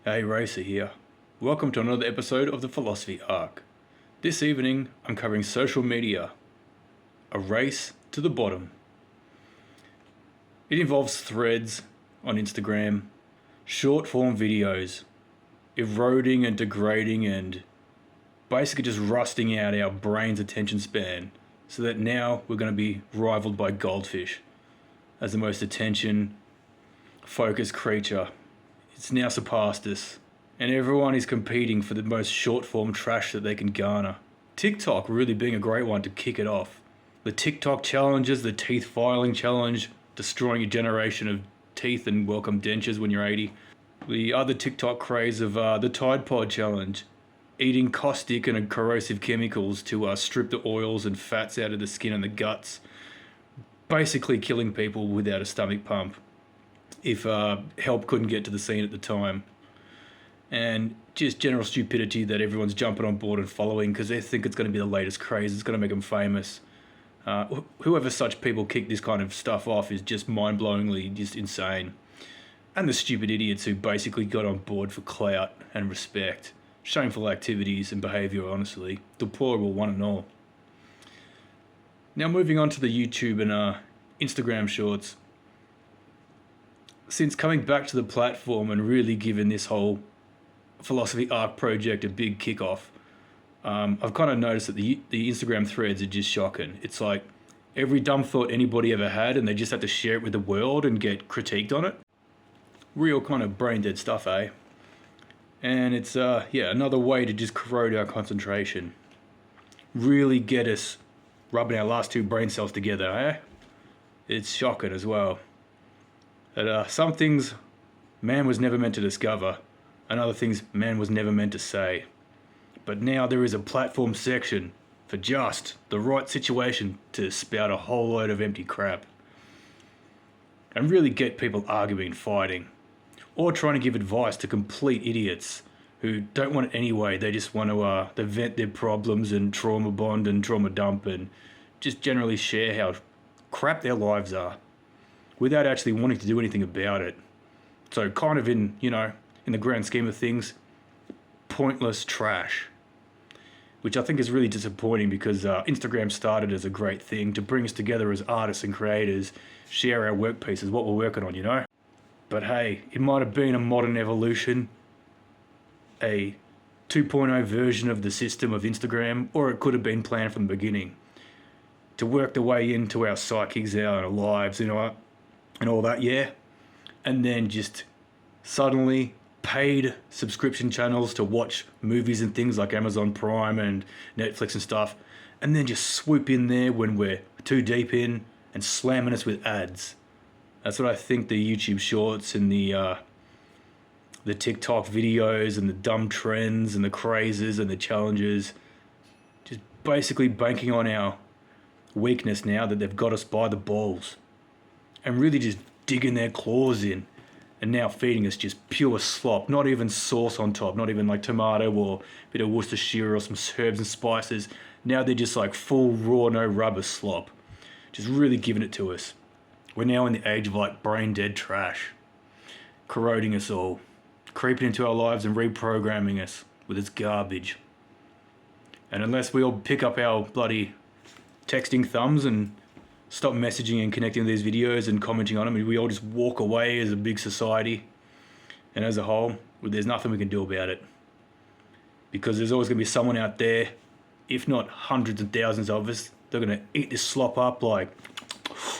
Hey, Racer here. Welcome to another episode of the Philosophy Arc. This evening, I'm covering social media. A race to the bottom. It involves threads on Instagram, short form videos, eroding and degrading and basically just rusting out our brain's attention span so that now we're going to be rivaled by goldfish as the most attention focused creature. It's now surpassed us, and everyone is competing for the most short-form trash that they can garner. TikTok really being a great one to kick it off. The TikTok challenges, the teeth filing challenge, destroying a generation of teeth and welcome dentures when you're 80. The other TikTok craze of the Tide Pod challenge, eating caustic and corrosive chemicals to strip the oils and fats out of the skin and the guts, basically killing people without a stomach pump if help couldn't get to the scene at the time. And just general stupidity that everyone's jumping on board and following because they think it's going to be the latest craze, it's going to make them famous. Whoever such people kick this kind of stuff off is just mind-blowingly just insane. And the stupid idiots who basically got on board for clout and respect. Shameful activities and behaviour, honestly. Deplorable, one and all. Now moving on to the YouTube and Instagram shorts. Since coming back to the platform and really giving this whole Philosophy Arc project a big kickoff, I've kind of noticed that the Instagram threads are just shocking. It's like every dumb thought anybody ever had and they just have to share it with the world and get critiqued on it. Real kind of brain dead stuff, eh? And it's another way to just corrode our concentration. Really get us rubbing our last two brain cells together, eh? It's shocking as well. That some things man was never meant to discover, and other things man was never meant to say. But now there is a platform section for just the right situation to spout a whole load of empty crap. And really get people arguing and fighting. Or trying to give advice to complete idiots who don't want it anyway. They just want to vent their problems and trauma bond and trauma dump and just generally share how crap their lives are, without actually wanting to do anything about it. So kind of in the grand scheme of things, pointless trash. Which I think is really disappointing because Instagram started as a great thing to bring us together as artists and creators, share our work pieces, what we're working on, But hey, it might have been a modern evolution, a 2.0 version of the system of Instagram, or it could have been planned from the beginning to work the way into our psyches, our lives, and all that, and then just suddenly paid subscription channels to watch movies and things like Amazon Prime and Netflix and stuff, and then just swoop in there when we're too deep in and slamming us with ads. That's what I think the YouTube shorts and the TikTok videos and the dumb trends and the crazes and the challenges, just basically banking on our weakness now that they've got us by the balls. And really just digging their claws in and now feeding us just pure slop, not even sauce on top, not even like tomato or a bit of Worcestershire or some herbs and spices. Now they're just like full raw, no rubber slop, just really giving it to us. We're now in the age of like brain dead trash, corroding us all, creeping into our lives and reprogramming us with its garbage. And unless we all pick up our bloody texting thumbs and stop messaging and connecting with these videos and commenting on them, and we all just walk away as a big society and as a whole, well, there's nothing we can do about it. Because there's always going to be someone out there, if not hundreds and thousands of us, they're going to eat this slop up like,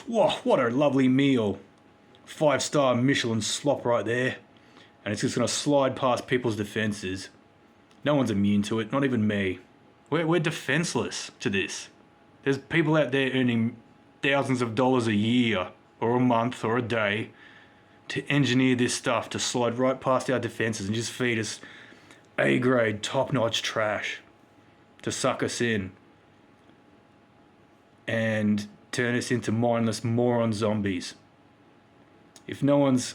whoa, what a lovely meal. 5-star Michelin slop right there. And it's just going to slide past people's defenses. No one's immune to it, not even me. We're defenseless to this. There's people out there earning thousands of dollars a year or a month or a day to engineer this stuff to slide right past our defenses and just feed us A-grade, top-notch trash to suck us in and turn us into mindless moron zombies. If no one's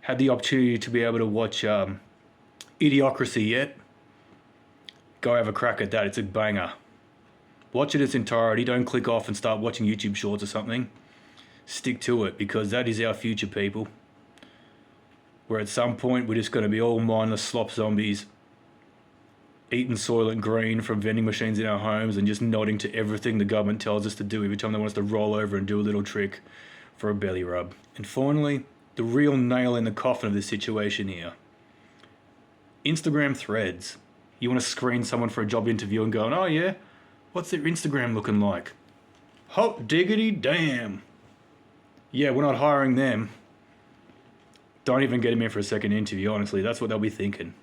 had the opportunity to be able to watch Idiocracy yet, go have a crack at that. It's a banger. Watch it in its entirety. Don't click off and start watching YouTube shorts or something. Stick to it because that is our future, people. where at some point we're just going to be all mindless slop zombies, eating Soylent Green from vending machines in our homes and just nodding to everything the government tells us to do every time they want us to roll over and do a little trick for a belly rub. And finally, the real nail in the coffin of this situation here. Instagram threads. You want to screen someone for a job interview and go, oh yeah, what's their Instagram looking like? Hot diggity damn. Yeah, we're not hiring them. Don't even get them in for a second interview, honestly. That's what they'll be thinking.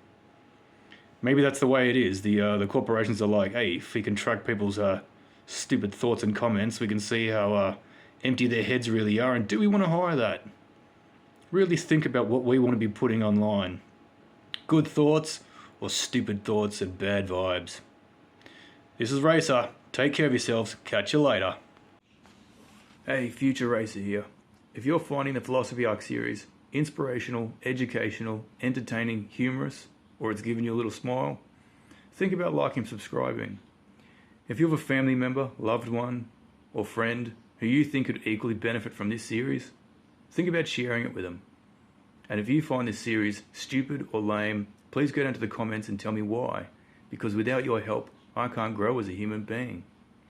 Maybe that's the way it is. The corporations are like, hey, if we can track people's stupid thoughts and comments, we can see how empty their heads really are, and do we want to hire that? Really think about what we want to be putting online. Good thoughts or stupid thoughts and bad vibes. This is Racer. Take care of yourselves. Catch you later. Hey, future Racer here. If you're finding the Phill-osophy Arc series inspirational, educational, entertaining, humorous, or it's giving you a little smile, think about liking and subscribing. If you have a family member, loved one, or friend who you think could equally benefit from this series, think about sharing it with them. And if you find this series stupid or lame, please go down to the comments and tell me why, because without your help, I can't grow as a human being.